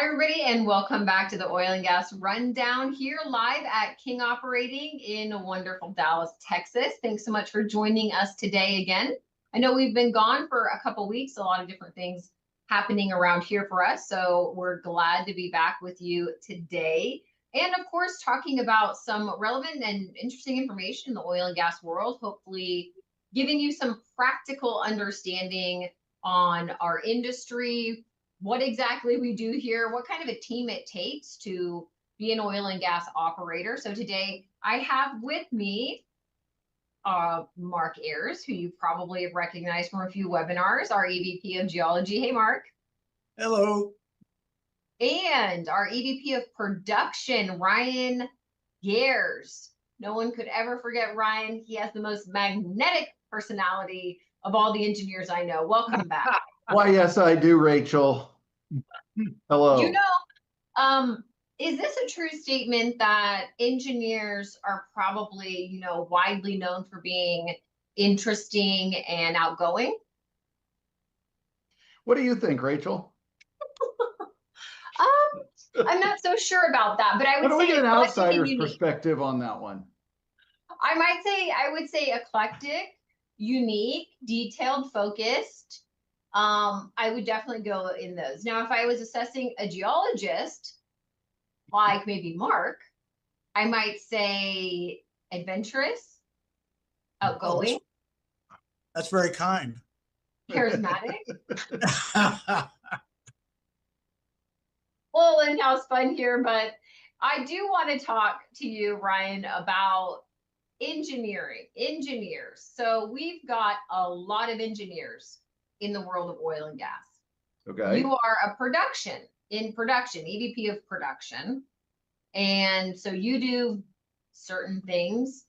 Hi, everybody, and welcome back to the Oil and Gas Rundown here live at King Operating in wonderful Dallas, Texas. Thanks so much for joining us today again. I know we've been gone for a couple weeks, a lot of different things happening around here for us, so we're glad to be back with you today. And of course, talking about some relevant and interesting information in the oil and gas world, hopefully giving you some practical understanding on our industry, what exactly we do here, what kind of a team it takes to be an oil and gas operator. So today I have with me Mark Ayers, who you probably have recognized from a few webinars, our EVP of Geology. Hey, Mark. Hello. And our EVP of Production, Ryan Goeres. No one could ever forget Ryan. He has the most magnetic personality of all the engineers I know. Welcome back. Why, yes, I do, Rachel. Hello. You know, is this a true statement that engineers are probably, widely known for being interesting and outgoing? What do you think, Rachel? I'm not so sure about that, but I would What do we say get an eclectic and outsider's unique. perspective on that one? I would say eclectic, unique, detailed, focused. I would definitely go in those. Now, if I was assessing a geologist, like maybe Mark, I might say adventurous, outgoing, That's very kind. charismatic. Well, in-house fun here, but I do want to talk to you, Ryan, about engineers. So we've got a lot of engineers in the world of oil and gas. Okay. You are in production, EVP of Production. And so you do certain things.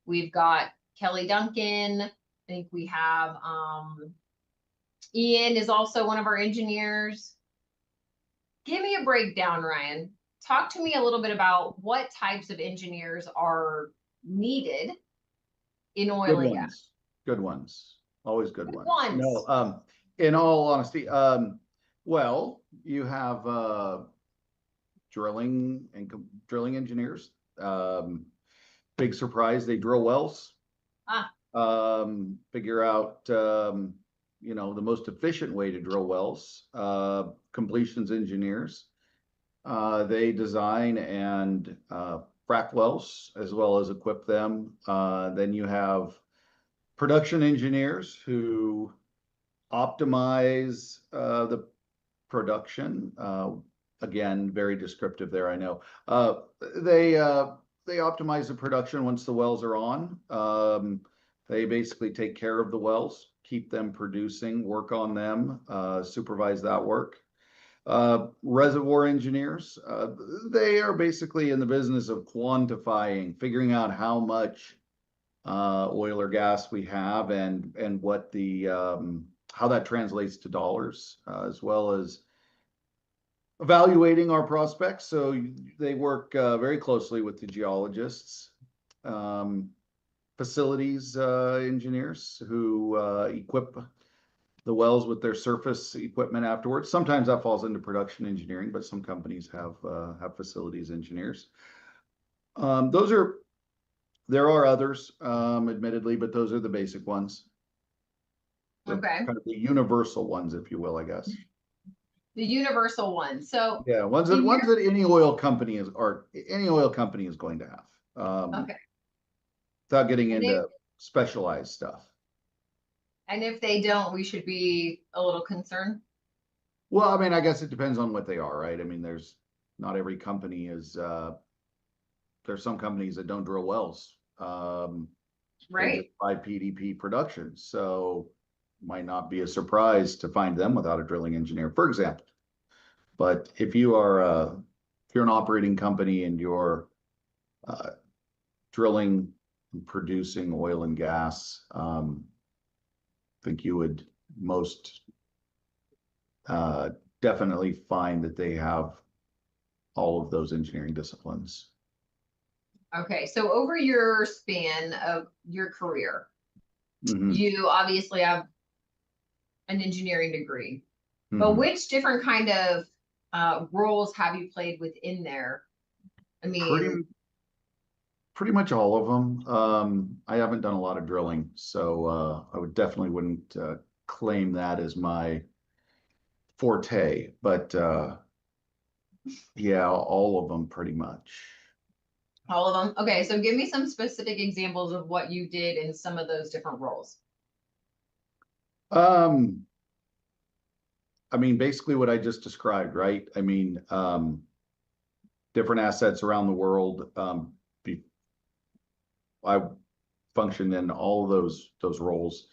We've got Kelly Duncan. I think we have Ian is also one of our engineers. Give me a breakdown, Ryan. Talk to me a little bit about what types of engineers are needed in oil and gas. Good ones. Always good Good ones. ones. No, in all honesty, well, you have drilling engineers. Big surprise, they drill wells. Figure out the most efficient way to drill wells. Completions engineers. They design and frack wells as well as equip them. Then you have production engineers who optimize the production. Again, very descriptive there, I know. They optimize the production once the wells are on. They basically take care of the wells, keep them producing, work on them, supervise that work. Reservoir engineers, they are basically in the business of quantifying, figuring out how much oil or gas we have and what the how that translates to dollars, as well as evaluating our prospects. So they work very closely with the geologists. Facilities engineers who equip the wells with their surface equipment afterwards. Sometimes that falls into production engineering, but some companies have facilities engineers. There are others, admittedly, but those are the basic ones. Okay. Kind of the universal ones, if you will, I guess. The universal ones. So yeah, ones that any oil company is going to have. okay. Without getting into specialized stuff. And if they don't, we should be a little concerned. Well, I mean, I guess it depends on what they are, right? I mean, not every company is, there's some companies that don't drill wells. Right. By PDP production. So might not be a surprise to find them without a drilling engineer, for example. But if you're an operating company and you're drilling and producing oil and gas, I think you would most definitely find that they have all of those engineering disciplines. Okay, so over your span of your career, you obviously have an engineering degree, but which different kind of roles have you played within there? I Pretty, mean, pretty much all of them. I haven't done a lot of drilling, so I would definitely wouldn't claim that as my forte, but yeah, all of them pretty much. all of them. Okay, so give me some specific examples of what you did in some of those different roles. Um, I mean, basically what I just described, right? I mean, different assets around the world. I functioned in all of those roles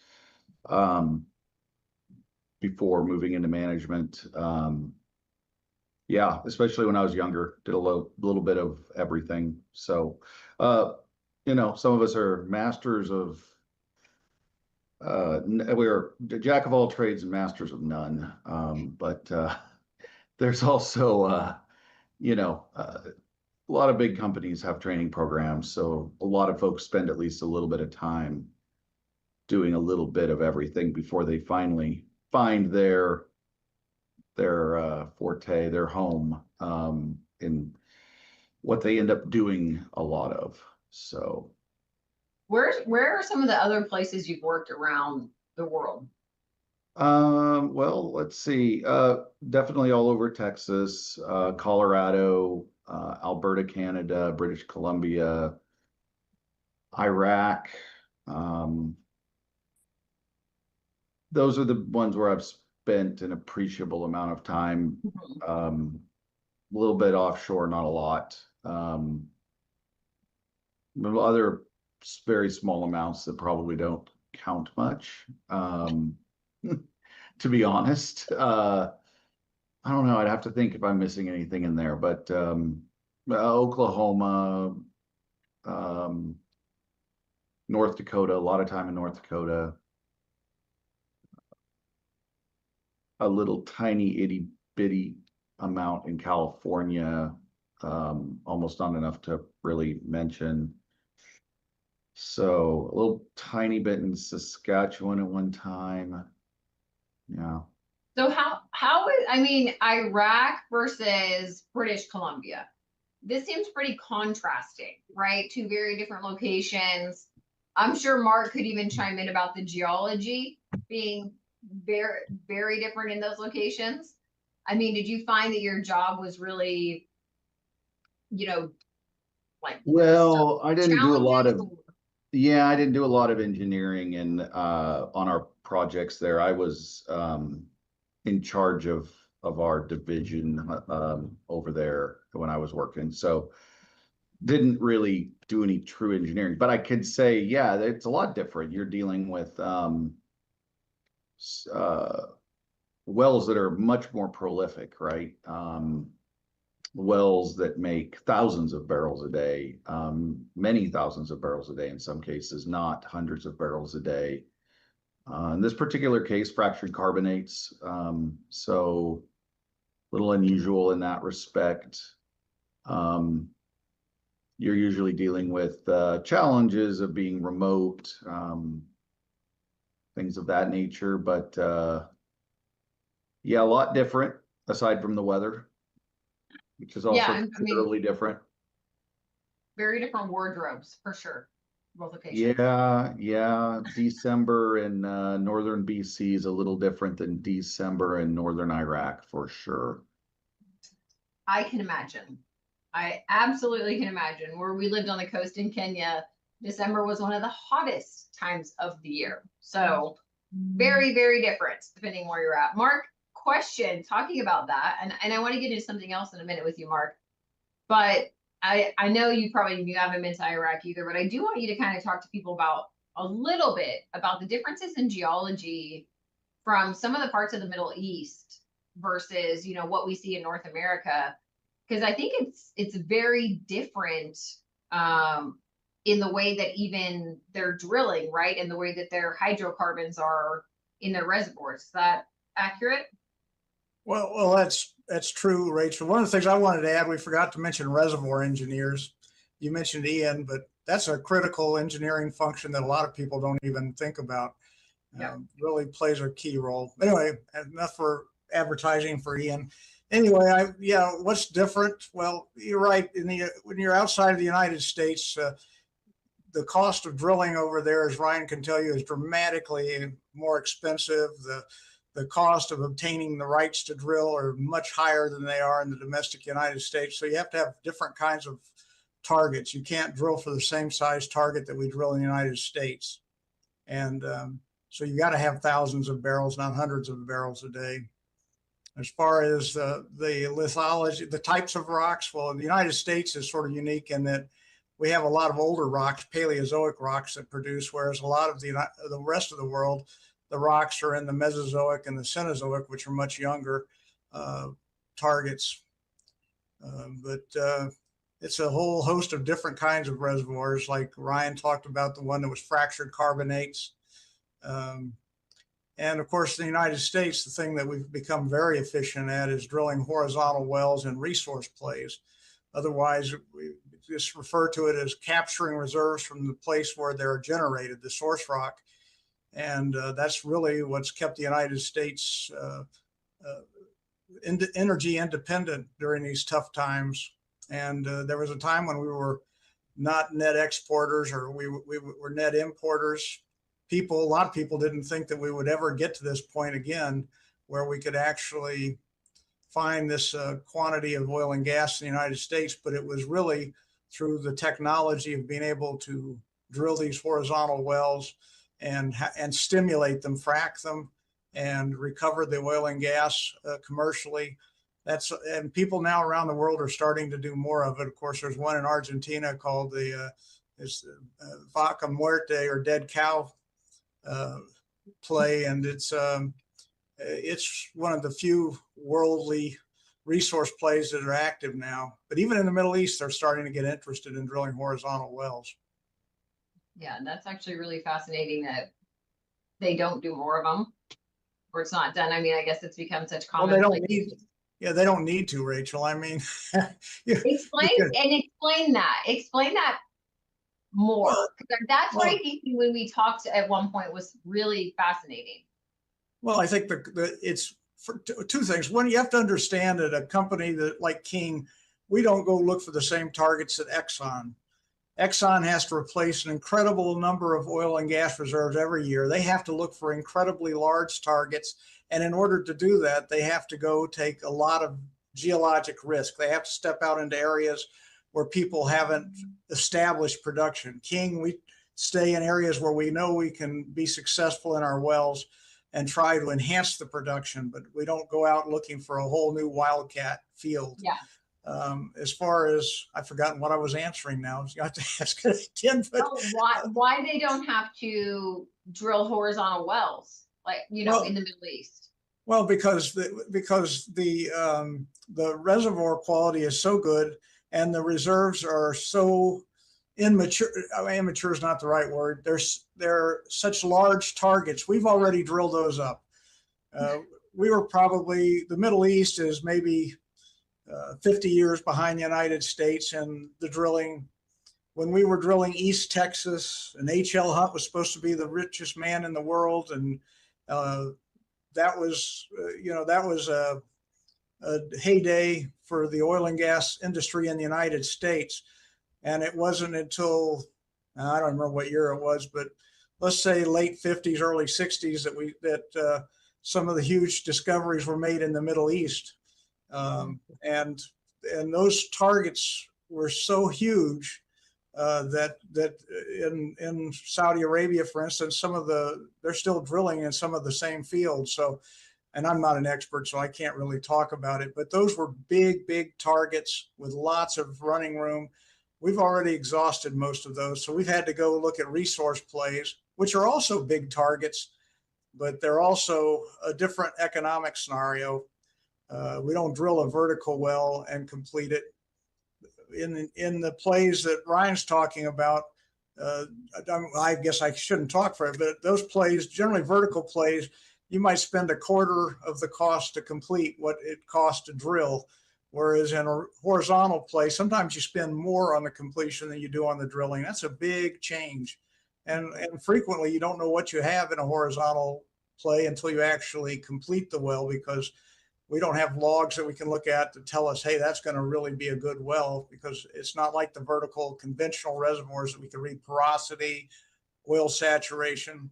before moving into management. Yeah, especially when I was younger, did a little bit of everything. So, some of us are masters of we're jack of all trades and masters of none. But there's also a lot of big companies have training programs, so a lot of folks spend at least a little bit of time doing a little bit of everything before they finally find their forte, their home, in what they end up doing a lot of. So, Where are some of the other places you've worked around the world? well, let's see. Definitely all over Texas, Colorado, Alberta, Canada, British Columbia, Iraq. Um, those are the ones where I've spent an appreciable amount of time. A little bit offshore, not a lot. Other very small amounts that probably don't count much. To be honest, I don't know. I'd have to think if I'm missing anything in there, but Oklahoma, um, North Dakota, a lot of time in North Dakota, a little tiny itty bitty amount in California, almost not enough to really mention. So a little tiny bit in Saskatchewan at one time. Yeah. So how is, I mean, Iraq versus British Columbia. This seems pretty contrasting, right? Two very different locations. I'm sure Mark could even chime in about the geology being very, very different in those locations. I mean, did you find that your job was really, you know, like Well, I didn't do a lot challenges? of, yeah, I didn't do a lot of engineering and on our projects there. I was in charge of our division over there when I was working. So didn't really do any true engineering, but I could say, yeah, it's a lot different. You're dealing with uh, wells that are much more prolific, right? Wells that make thousands of barrels a day, many thousands of barrels a day in some cases, not hundreds of barrels a day. In this particular case, fractured carbonates, so a little unusual in that respect. You're usually dealing with challenges of being remote, things of that nature, but yeah, a lot different aside from the weather, which is Yeah, also I mean, considerably different. very different wardrobes for sure, both locations. Yeah. December in northern BC is a little different than December in northern Iraq for sure. I can imagine. I absolutely can imagine. Where we lived on the coast in Kenya, December was one of the hottest times of the year. So very, very different depending where you're at. Mark, question talking about that, and I want to get into something else in a minute with you, Mark. But I know you haven't been to Iraq either, but I do want you to kind of talk to people about a little bit about the differences in geology from some of the parts of the Middle East versus, what we see in North America. Because I think it's very different in the way that even they're drilling, right? And the way that their hydrocarbons are in their reservoirs. Is that accurate? Well, that's true, Rachel. One of the things I wanted to add, we forgot to mention reservoir engineers. You mentioned Ian, but that's a critical engineering function that a lot of people don't even think about. Yeah. Really plays a key role. Anyway, enough for advertising for Ian. anyway, yeah, what's different? Well, you're right. When you're outside of the United States, the cost of drilling over there, as Ryan can tell you, is dramatically more expensive. The cost of obtaining the rights to drill are much higher than they are in the domestic United States. So you have to have different kinds of targets. You can't drill for the same size target that we drill in the United States. And so you got to have thousands of barrels, not hundreds of barrels a day. As far as the lithology, the types of rocks, well, the United States is sort of unique in that we have a lot of older rocks, Paleozoic rocks that produce, whereas a lot of the rest of the world, the rocks are in the Mesozoic and the Cenozoic, which are much younger targets. But it's a whole host of different kinds of reservoirs, like Ryan talked about the one that was fractured carbonates. And of course, in the United States, the thing that we've become very efficient at is drilling horizontal wells and resource plays. Otherwise, we just refer to it as capturing reserves from the place where they're generated, the source rock. And that's really what's kept the United States energy independent during these tough times. And there was a time when we were not net exporters, or we were net importers. A lot of people didn't think that we would ever get to this point again, where we could actually find this quantity of oil and gas in the United States. But it was really through the technology of being able to drill these horizontal wells and stimulate them, frack them, and recover the oil and gas commercially. And people now around the world are starting to do more of it. Of course, there's one in Argentina called the Vaca Muerte, or dead cow play, and it's one of the few worldly resource plays that are active now. But even in the Middle East, they're starting to get interested in drilling horizontal wells. Yeah, that's actually really fascinating that they don't do more of them, or it's not done. I mean, I guess it's become such common. Well, they don't need. Yeah, they don't need to, Rachel. I mean, explain that more. Well, that's what I think when we talked at one point was really fascinating. Well, I think it's for two things. One, you have to understand that a company that like King, we don't go look for the same targets that Exxon. Exxon has to replace an incredible number of oil and gas reserves every year. They have to look for incredibly large targets. And in order to do that, they have to go take a lot of geologic risk. They have to step out into areas where people haven't established production. King, we stay in areas where we know we can be successful in our wells and try to enhance the production, but we don't go out looking for a whole new wildcat field. Yeah. As far as, I've forgotten what I was answering now. You have to ask it again. But, why they don't have to drill horizontal wells, like, in the Middle East? Well, because the reservoir quality is so good, and the reserves are so immature. Immature is not the right word. They're such large targets. We've already drilled those up. We were probably, the Middle East is maybe 50 years behind the United States in the drilling. When we were drilling East Texas, and H.L. Hunt was supposed to be the richest man in the world, and that was a heyday for the oil and gas industry in the United States. And it wasn't until, I don't remember what year it was, but let's say late 50s, early 60s that some of the huge discoveries were made in the Middle East. And those targets were so huge that in Saudi Arabia, for instance, they're still drilling in some of the same fields. So, and I'm not an expert, so I can't really talk about it, but those were big targets with lots of running room. We've already exhausted most of those. So we've had to go look at resource plays, which are also big targets, but they're also a different economic scenario. We don't drill a vertical well and complete it. In the plays that Ryan's talking about, I guess I shouldn't talk for it, but those plays, generally vertical plays, you might spend a quarter of the cost to complete what it costs to drill. Whereas in a horizontal play, sometimes you spend more on the completion than you do on the drilling. That's a big change. And frequently you don't know what you have in a horizontal play until you actually complete the well, because we don't have logs that we can look at to tell us, hey, that's going to really be a good well, because it's not like the vertical conventional reservoirs that we can read porosity, oil saturation.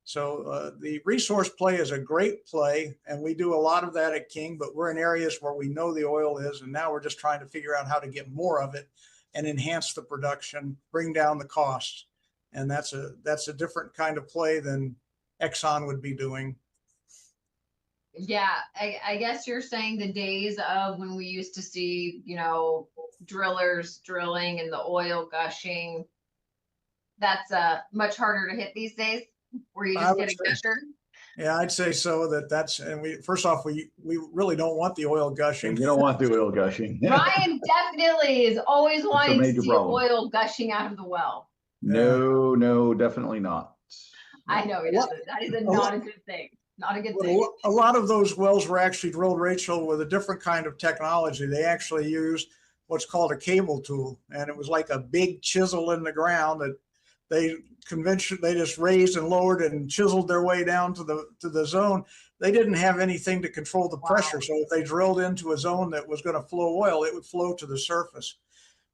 So the resource play is a great play, and we do a lot of that at King, but we're in areas where we know the oil is, and now we're just trying to figure out how to get more of it and enhance the production, bring down the costs. And that's a different kind of play than Exxon would be doing. Yeah, I guess you're saying the days of when we used to see, drillers drilling and the oil gushing, that's much harder to hit these days, where you just get a gusher. Yeah, I'd say so. And first off, we really don't want the oil gushing. You don't want the oil gushing. Ryan definitely is always wanting to see problem. oil gushing out of the well. No, definitely not. I know it doesn't. That is not a good thing. Not a good thing. A lot of those wells were actually drilled, Rachel, with a different kind of technology. They actually used what's called a cable tool, and it was like a big chisel in the ground that they just raised and lowered and chiseled their way down to the zone. They didn't have anything to control the pressure. So if they drilled into a zone that was going to flow oil, it would flow to the surface.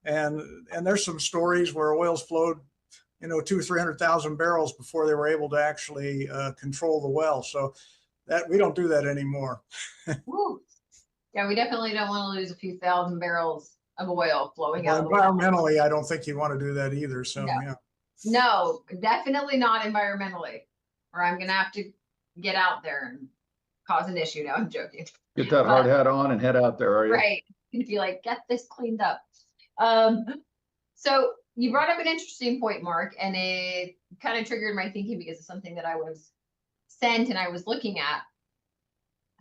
And there's some stories where oil's flowed, 200,000-300,000 barrels before they were able to actually control the well. So that we don't do that anymore. Yeah, we definitely don't want to lose a few thousand barrels of oil flowing out. Environmentally, I don't think you want to do that either. So yeah. No, definitely not environmentally, or I'm going to have to get out there and cause an issue. No, I'm joking. Get that hard hat on and head out there, are you? Right. And be like, get this cleaned up. So you brought up an interesting point, Mark, and it kind of triggered my thinking because it's something that I was sent and I was looking at.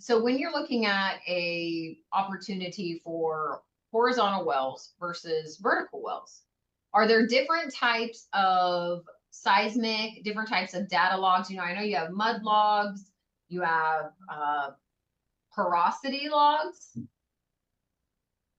So when you're looking at a opportunity for horizontal wells versus vertical wells, are there different types of seismic, different types of data logs? I know you have mud logs, you have porosity logs.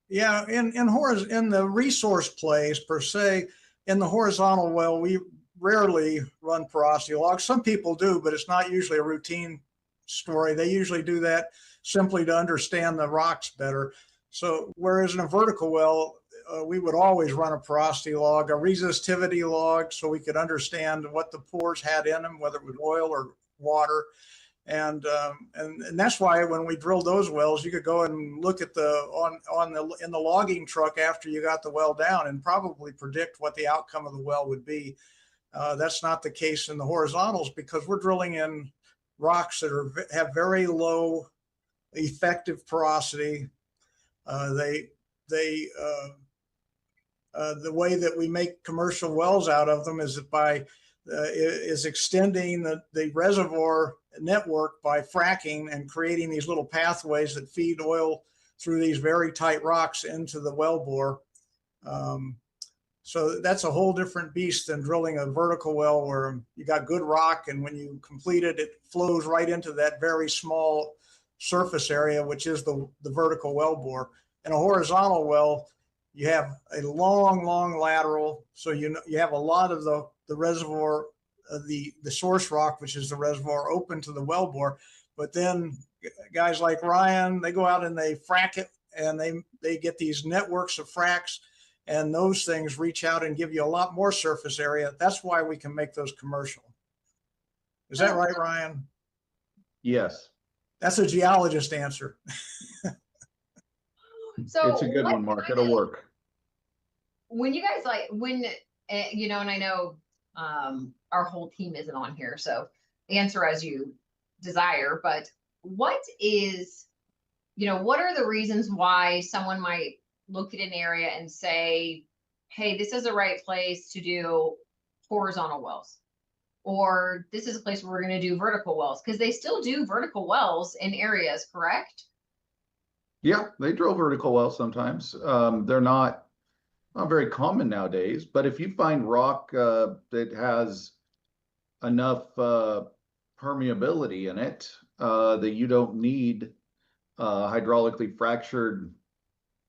Yeah, in the resource plays per se, in the horizontal well, we rarely run porosity logs. Some people do, but it's not usually a routine story. They usually do that simply to understand the rocks better. So whereas in a vertical well, we would always run a porosity log, a resistivity log, so we could understand what the pores had in them, whether it was oil or water. And that's why when we drilled those wells, you could go and look at in the logging truck after you got the well down and probably predict what the outcome of the well would be. That's not the case in the horizontals because we're drilling in rocks that have very low effective porosity. The way that we make commercial wells out of them is by extending the reservoir network by fracking and creating these little pathways that feed oil through these very tight rocks into the wellbore. So that's a whole different beast than drilling a vertical well where you got good rock, and when you complete it, it flows right into that very small surface area, which is the vertical wellbore. In a horizontal well, you have a long lateral, so you have a lot of the reservoir, the source rock, which is the reservoir, open to the wellbore. But then guys like Ryan, they go out and they frack it, and they get these networks of fracks, and those things reach out and give you a lot more surface area. That's why we can make those commercial. Is that right, Ryan? Yes. That's a geologist answer. So it's a good one, Mark. It'll work. When you guys and I know our whole team isn't on here, so answer as you desire, but what are the reasons why someone might look at an area and say, hey, this is the right place to do horizontal wells, or this is a place where we're going to do vertical wells? Because they still do vertical wells in areas, correct? Yeah, they drill vertical wells sometimes. They're not very common nowadays, but if you find rock that has enough permeability in it that you don't need hydraulically fractured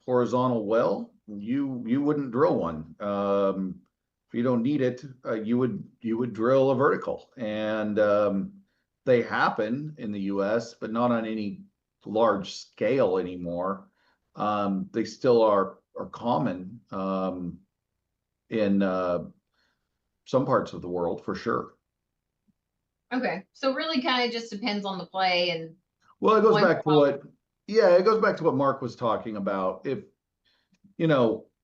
horizontal well, you wouldn't drill one. If you don't need it, you would drill a vertical, and they happen in the U.S., but not on any large scale anymore. They still are common in some parts of the world for sure. Okay, so really kind of just depends on the play and. Well, it goes One back to problem. it goes back to what Mark was talking about. If,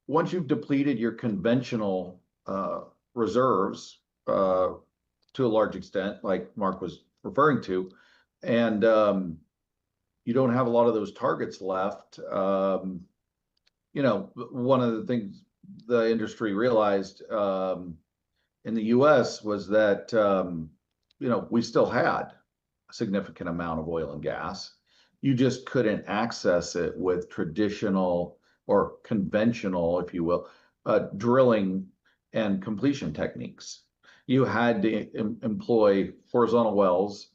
once you've depleted your conventional reserves to a large extent, like Mark was referring to, and you don't have a lot of those targets left, one of the things the industry realized in the US was that, we still had a significant amount of oil and gas. You just couldn't access it with traditional or conventional, if you will, drilling and completion techniques. You had to employ horizontal wells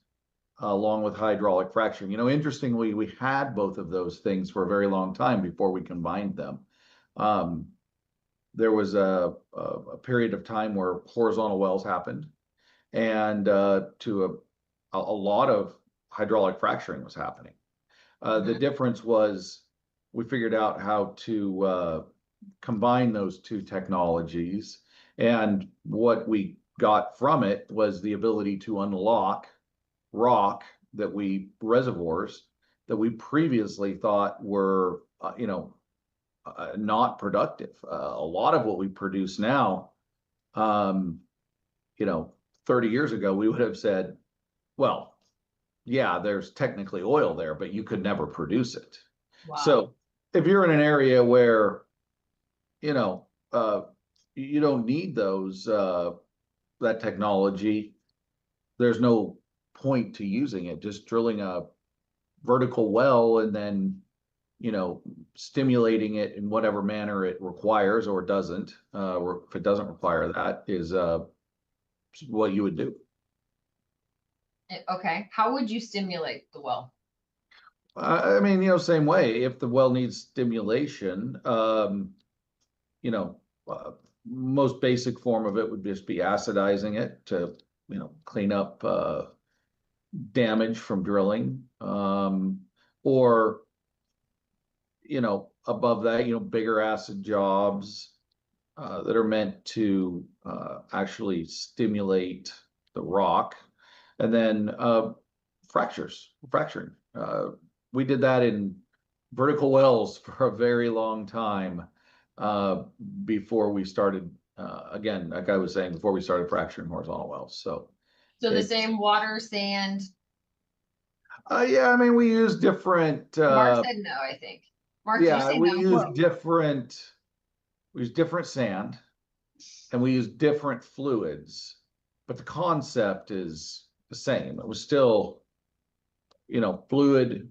along with hydraulic fracturing. Interestingly, we had both of those things for a very long time before we combined them. There was a period of time where horizontal wells happened, and to a lot of hydraulic fracturing was happening. The difference was we figured out how to combine those two technologies, and what we got from it was the ability to unlock reservoirs that we previously thought were not productive. A lot of what we produce now, 30 years ago, we would have said, well, yeah, there's technically oil there, but you could never produce it. Wow. So if you're in an area where, you don't need that technology, there's no point to using it. Just drilling a vertical well and then, stimulating it in whatever manner it requires or doesn't, or if it doesn't require that, is what you would do. Okay, how would you stimulate the well? Same way. If the well needs stimulation, most basic form of it would just be acidizing it to, clean up damage from drilling, or above that, bigger acid jobs that are meant to actually stimulate the rock, and then fracturing. We did that in vertical wells for a very long time before we started, again, like I was saying, before we started fracturing horizontal wells. So the same water, sand? Yeah, we use different. Mark said no, I think. Mark, did you say we no? use different sand, and we use different fluids, but the concept is the same. It was still, fluid,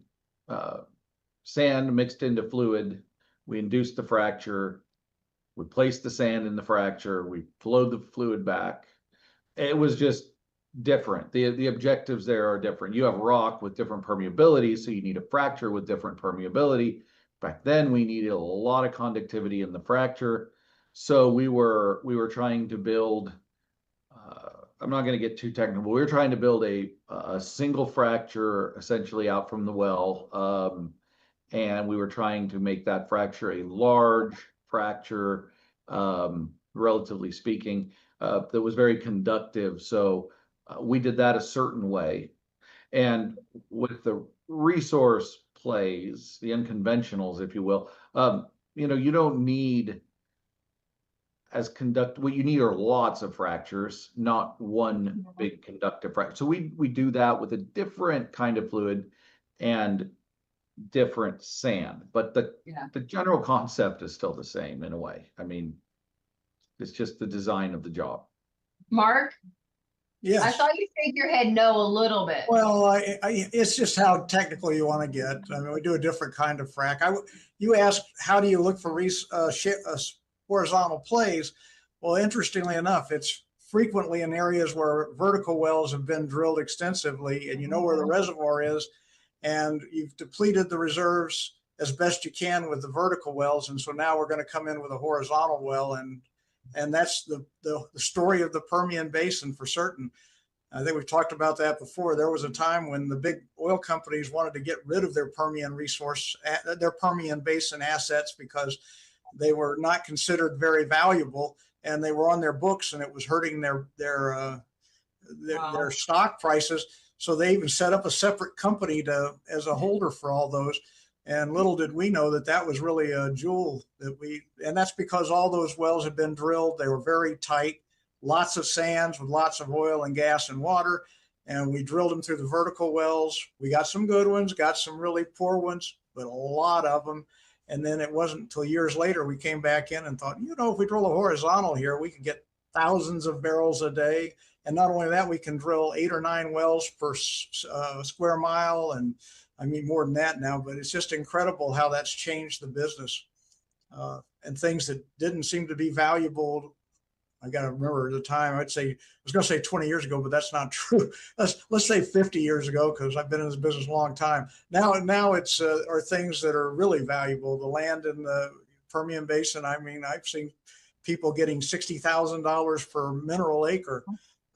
sand mixed into fluid. We induced the fracture. We placed the sand in the fracture. We flowed the fluid back. It was just different. The objectives there are different. You have rock with different permeability, so you need a fracture with different permeability. Back then, we needed a lot of conductivity in the fracture, so we were trying to build. I'm not going to get too technical. We were trying to build a single fracture essentially out from the well, and we were trying to make that fracture a large fracture, relatively speaking, that was very conductive. So we did that a certain way. And with the resource plays, the unconventionals, if you will, you don't need what you need are lots of fractures, not one big conductive fracture. So we do that with a different kind of fluid and different sand, but the general concept is still the same in a way. It's just the design of the job. Mark? Yes. I saw you shake your head no a little bit. Well, it's just how technical you want to get. We do a different kind of frac. You asked, how do you look for horizontal plays? Well, interestingly enough, it's frequently in areas where vertical wells have been drilled extensively, and you know where the reservoir is, and you've depleted the reserves as best you can with the vertical wells. And so now we're going to come in with a horizontal well, and that's the story of the Permian Basin for certain. I think we've talked about that before. There was a time when the big oil companies wanted to get rid of their Permian their Permian Basin assets, because they were not considered very valuable, and they were on their books, and it was hurting their stock prices. So they even set up a separate company as a holder for all those. And little did we know that that was really a jewel and that's because all those wells had been drilled. They were very tight, lots of sands with lots of oil and gas and water. And we drilled them through the vertical wells. We got some good ones, got some really poor ones, but a lot of them. And then it wasn't until years later we came back in and thought, if we drill a horizontal here, we could get thousands of barrels a day. And not only that, we can drill 8 or 9 wells per square mile. And I mean, more than that now, but it's just incredible how that's changed the business. And things that didn't seem to be valuable. I got to remember at the time, I was going to say 20 years ago, but that's not true. Let's say 50 years ago, because I've been in this business a long time. Now it's are things that are really valuable. The land in the Permian Basin. I mean, I've seen people getting $60,000 per mineral acre.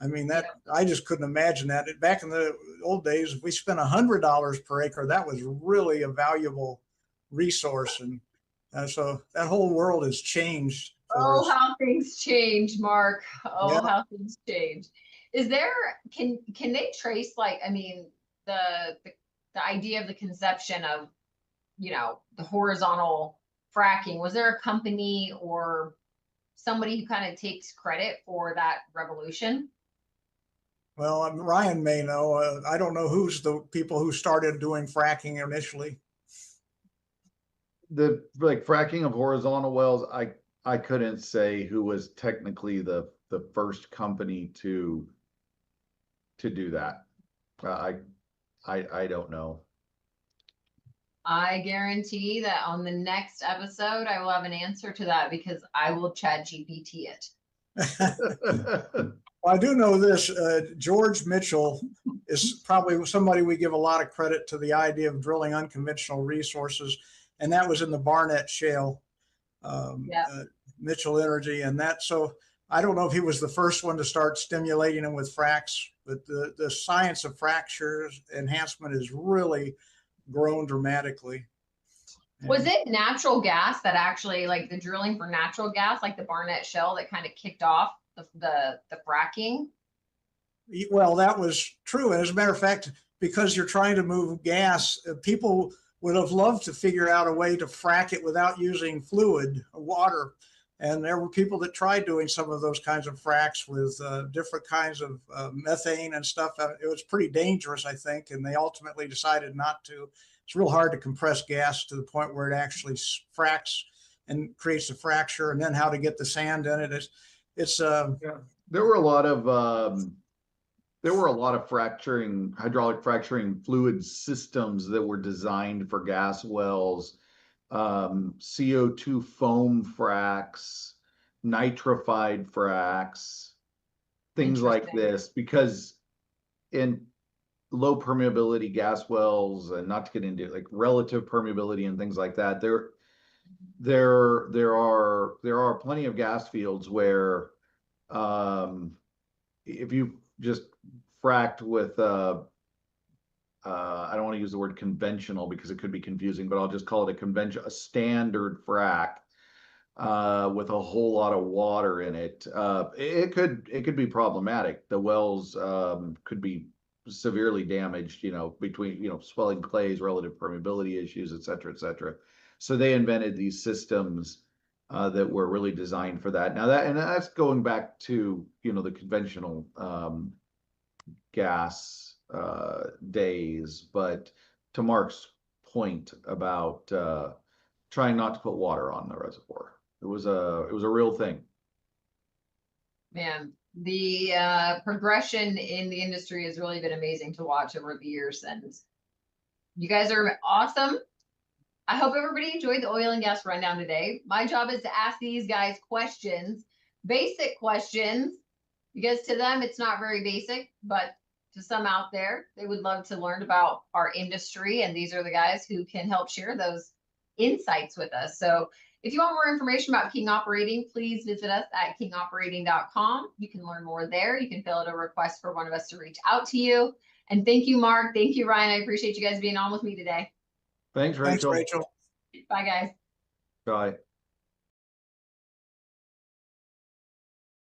I mean, I just couldn't imagine that. Back in the old days, if we spent $100 per acre, that was really a valuable resource. And so that whole world has changed. Oh, how things change, Mark. Oh, Yeah. how things change. Is there, can they trace, like, I mean, the idea of the conception of, the horizontal fracking? Was there a company or somebody who kind of takes credit for that revolution? Well, Ryan may know. I don't know who's the people who started doing fracking initially. The fracking of horizontal wells, I couldn't say who was technically the first company to do that. I don't know. I guarantee that on the next episode, I will have an answer to that, because I will ChatGPT it. Well, I do know this. George Mitchell is probably somebody we give a lot of credit to the idea of drilling unconventional resources, and that was in the Barnett Shale. Mitchell Energy and that. So I don't know if he was the first one to start stimulating them with fracks, but the science of fractures enhancement has really grown dramatically. Was it natural gas that actually, like the drilling for natural gas, like the Barnett Shale, that kind of kicked off the fracking? Well, that was true. And as a matter of fact, because you're trying to move gas, people would have loved to figure out a way to frack it without using fluid, water. And there were people that tried doing some of those kinds of fracks with different kinds of methane and stuff. It was pretty dangerous, I think, and they ultimately decided not to. It's real hard to compress gas to the point where it actually fracks and creates a fracture, and then how to get the sand in it. There were a lot of hydraulic fracturing fluid systems that were designed for gas wells. CO2 foam fracks, nitrified fracks, things like this, because in low permeability gas wells, and not to get into like relative permeability and things like that, there are plenty of gas fields where if you just fracked with I don't want to use the word conventional because it could be confusing, but I'll just call it a standard frack with a whole lot of water in it. It could be problematic. The wells could be severely damaged, between, swelling clays, relative permeability issues, et cetera, et cetera. So they invented these systems that were really designed for that. Now that's going back to, the conventional gas days, but to Mark's point about trying not to put water on the reservoir, it was a real thing. Man, the progression in the industry has really been amazing to watch over the years, and you guys are awesome. I hope everybody enjoyed the oil and gas rundown today. My job is to ask these guys questions, basic questions, because to them it's not very basic, but to some out there, they would love to learn about our industry, and these are the guys who can help share those insights with us. So If you want more information about King Operating, please visit us at kingoperating.com. You can learn more there. You can fill out a request for one of us to reach out to you. And thank you, Mark. Thank you, Ryan. I appreciate you guys being on with me today. Thanks, Thanks, Rachel. Rachel. Bye, guys. Bye.